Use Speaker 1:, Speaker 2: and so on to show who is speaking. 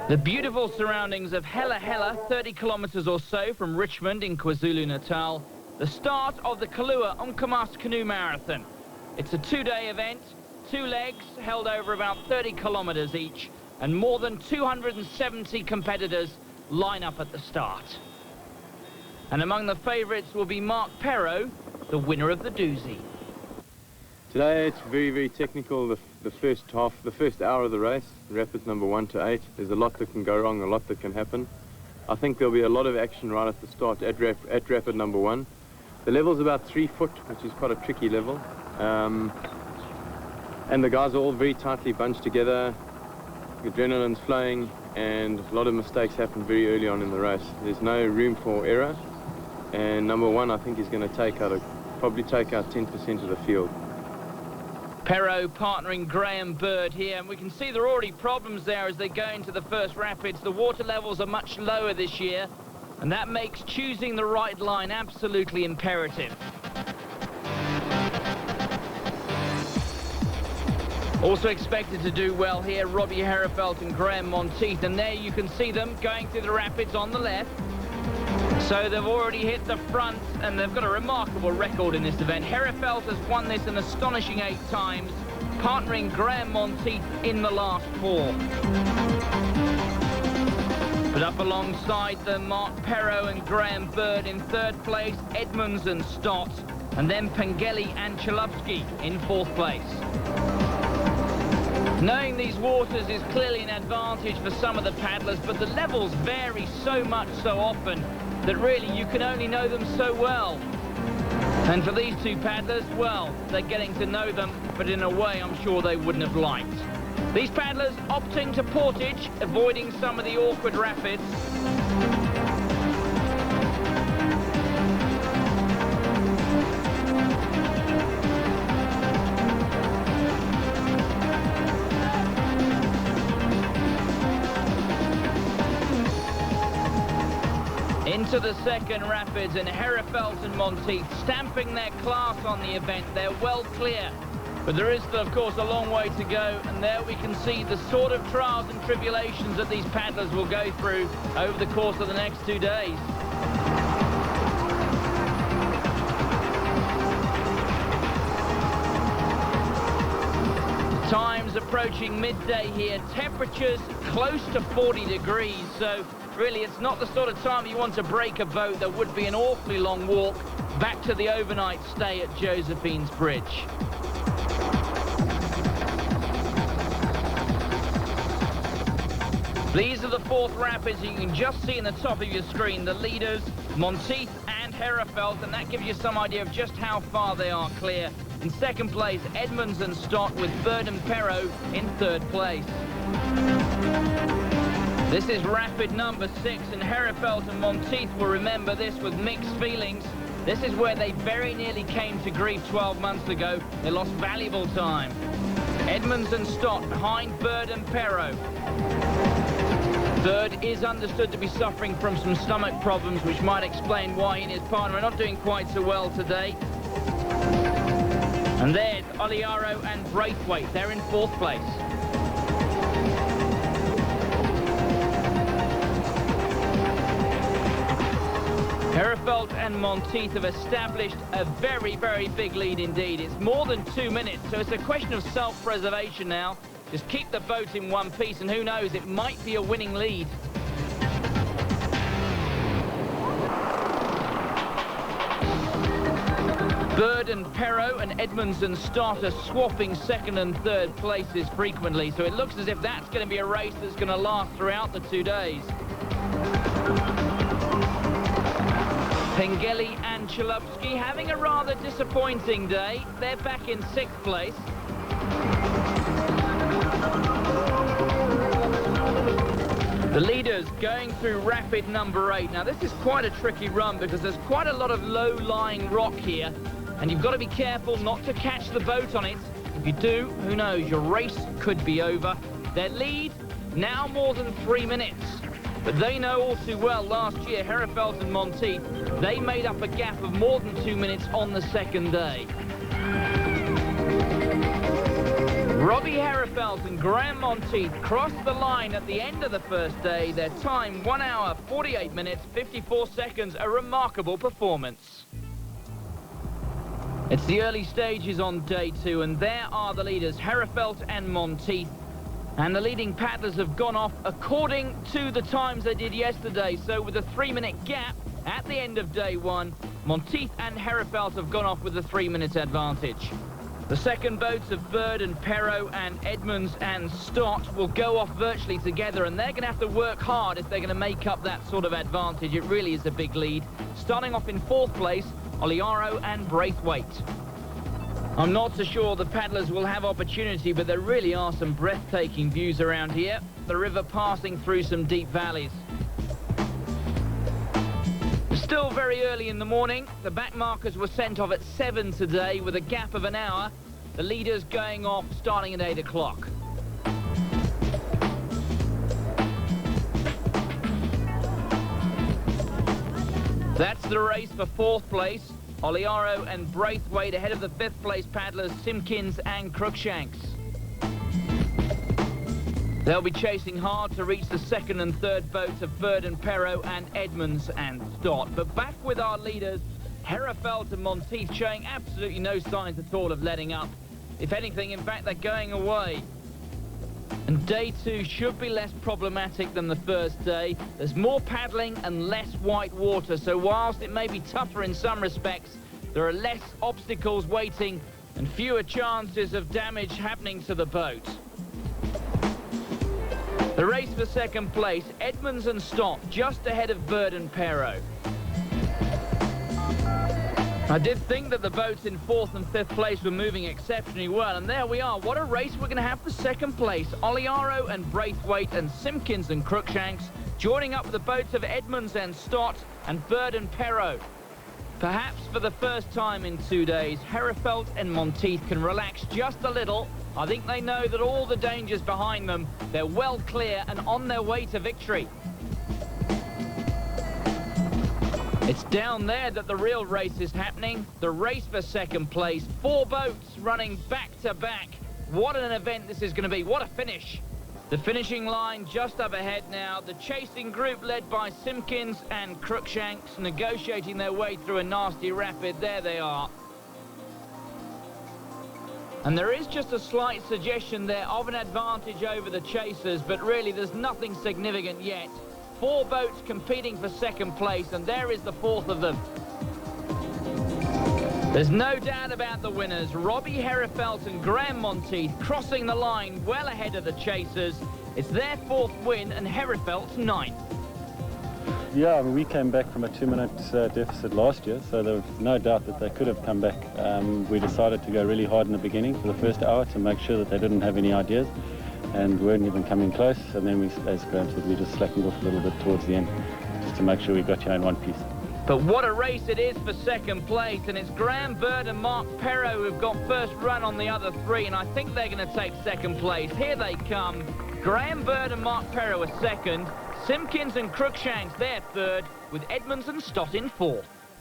Speaker 1: The beautiful surroundings of Hela Hela, 30 kilometers or so from Richmond in KwaZulu-Natal, the start of the Umkomaas Canoe Marathon. It's a two-day event, two legs held over about 30 kilometers each, and more than 270 competitors line up at the start. And among the favourites will be Mark Perro, the winner of the doozy.
Speaker 2: Today it's very, very technical. The first hour of the race, rapids number 1 to 8. There's a lot that can go wrong, a lot that can happen. I think there'll be a lot of action right at the start at rapid number 1. The level's about 3 foot, which is quite a tricky level. And the guys are all very tightly bunched together. The adrenaline's flowing, and a lot of mistakes happen very early on in the race. There's no room for error, and number 1 I think is going to probably take out 10% of the field.
Speaker 1: Perro partnering Graham Bird here, and we can see there are already problems there as they go into the first rapids. The water levels are much lower this year, and that makes choosing the right line absolutely imperative. Also expected to do well here, Robbie Herefeld and Graham Monteith, and there you can see them going through the rapids on the left. So they've already hit the front, and they've got a remarkable record in this event. Herefeld has won this an astonishing 8 times, partnering Graham Monteith in the last 4. But up alongside them, Mark Perro and Graham Bird in 3rd place, Edmonds and Stott, and then Pengeli and Chalupski in 4th place. Knowing these waters is clearly an advantage for some of the paddlers, but the levels vary so much so often that really you can only know them so well. And for these two paddlers, well, they're getting to know them, but in a way I'm sure they wouldn't have liked. These paddlers opting to portage, avoiding some of the awkward rapids. Into the second rapids, and Herefeld and Monteith stamping their class on the event. They're well clear, but there is still, of course, a long way to go, and there we can see the sort of trials and tribulations that these paddlers will go through over the course of the next 2 days. Times approaching midday here, temperatures close to 40 degrees, so really it's not the sort of time you want to break a boat. There would be an awfully long walk back to the overnight stay at Josephine's Bridge. These are the 4th rapids. You can just see in the top of your screen the leaders, Monteith and Herefeld, and that gives you some idea of just how far they are clear. In 2nd place, Edmonds and Stott, with Bird and Perro in 3rd place. This is rapid number 6, and Herefeld and Monteith will remember this with mixed feelings. This is where they very nearly came to grief 12 months ago. They lost valuable time. Edmonds and Stott behind Bird and Perro. Bird is understood to be suffering from some stomach problems, which might explain why he and his partner are not doing quite so well today. And there's Oliaro and Braithwaite. They're in 4th place. Herefeld and Monteith have established a very, very big lead indeed. It's more than 2 minutes, so it's a question of self-preservation now. Just keep the boat in one piece, and who knows, it might be a winning lead. Bird and Perro and Edmonds and Stott are swapping 2nd and 3rd places frequently, so it looks as if that's going to be a race that's going to last throughout the 2 days. Pengeli and Chalupski having a rather disappointing day. They're back in 6th place. The leaders going through rapid number 8. Now this is quite a tricky run because there's quite a lot of low-lying rock here, and you've got to be careful not to catch the boat on it. If you do, who knows, your race could be over. Their lead now more than 3 minutes. But they know all too well last year, Herefeld and Monteith, they made up a gap of more than 2 minutes on the 2nd day. Robbie Herefeld Herefeld and Graham Monteith crossed the line at the end of the first day. Their time, 1 hour, 48 minutes, 54 seconds, a remarkable performance. It's the early stages on day 2, and there are the leaders, Herefeld and Monteith. And the leading paddlers have gone off according to the times they did yesterday. So with a 3-minute gap at the end of day 1, Monteith and Herefeld have gone off with a 3-minute advantage. The second boats of Bird and Perro and Edmonds and Stott will go off virtually together, and they're going to have to work hard if they're going to make up that sort of advantage. It really is a big lead. Starting off in 4th place, Oliaro and Braithwaite. I'm not so sure the paddlers will have opportunity, but there really are some breathtaking views around here. The river passing through some deep valleys. Still very early in the morning. The back markers were sent off at 7 today with a gap of an hour. The leaders going off starting at 8 o'clock. That's the race for 4th place. Oliaro and Braithwaite ahead of the 5th place paddlers Simpkins and Cruikshanks. They'll be chasing hard to reach the 2nd and 3rd boats of Bird and Perro and Edmonds and Stott. But back with our leaders, Herefeld and Monteith, showing absolutely no signs at all of letting up. If anything, in fact, they're going away. And day 2 should be less problematic than the first day. There's more paddling and less white water, so whilst it may be tougher in some respects, there are less obstacles waiting and fewer chances of damage happening to the boat. The race for 2nd place, Edmonds and Stott, just ahead of Bird and Perro. I did think that the boats in 4th and 5th place were moving exceptionally well, and there we are. What a race we're going to have for 2nd place. Oliaro and Braithwaite and Simpkins and Cruikshanks joining up with the boats of Edmonds and Stott and Bird and Perro. Perhaps for the first time in 2 days, Herefeld and Monteith can relax just a little. I think they know that all the danger's behind them. They're well clear and on their way to victory. It's down there that the real race is happening. The race for 2nd place. 4 boats running back to back. What an event this is going to be. What a finish. The finishing line just up ahead now. The chasing group led by Simpkins and Cruikshanks negotiating their way through a nasty rapid. There they are. And there is just a slight suggestion there of an advantage over the chasers, but really there's nothing significant yet. 4 boats competing for 2nd place, and there is the 4th of them. There's no doubt about the winners. Robbie Herefeld and Graham Monteith crossing the line well ahead of the chasers. It's their 4th win and Herefeld's 9th.
Speaker 3: Yeah, I mean, we came back from a 2-minute deficit last year, so there was no doubt that they could have come back. We decided to go really hard in the beginning for the first hour to make sure that they didn't have any ideas and weren't even coming close. And then, as Graham said, we just slackened off a little bit towards the end just to make sure we got you in one piece.
Speaker 1: But what a race it is for 2nd place, and it's Graham, Bird and Mark Perro who've got first run on the other 3, and I think they're going to take 2nd place. Here they come. Graham, Bird and Mark Perro are 2nd. Simpkins and Cruikshanks, they're 3rd, with Edmonds and Stott in 4th.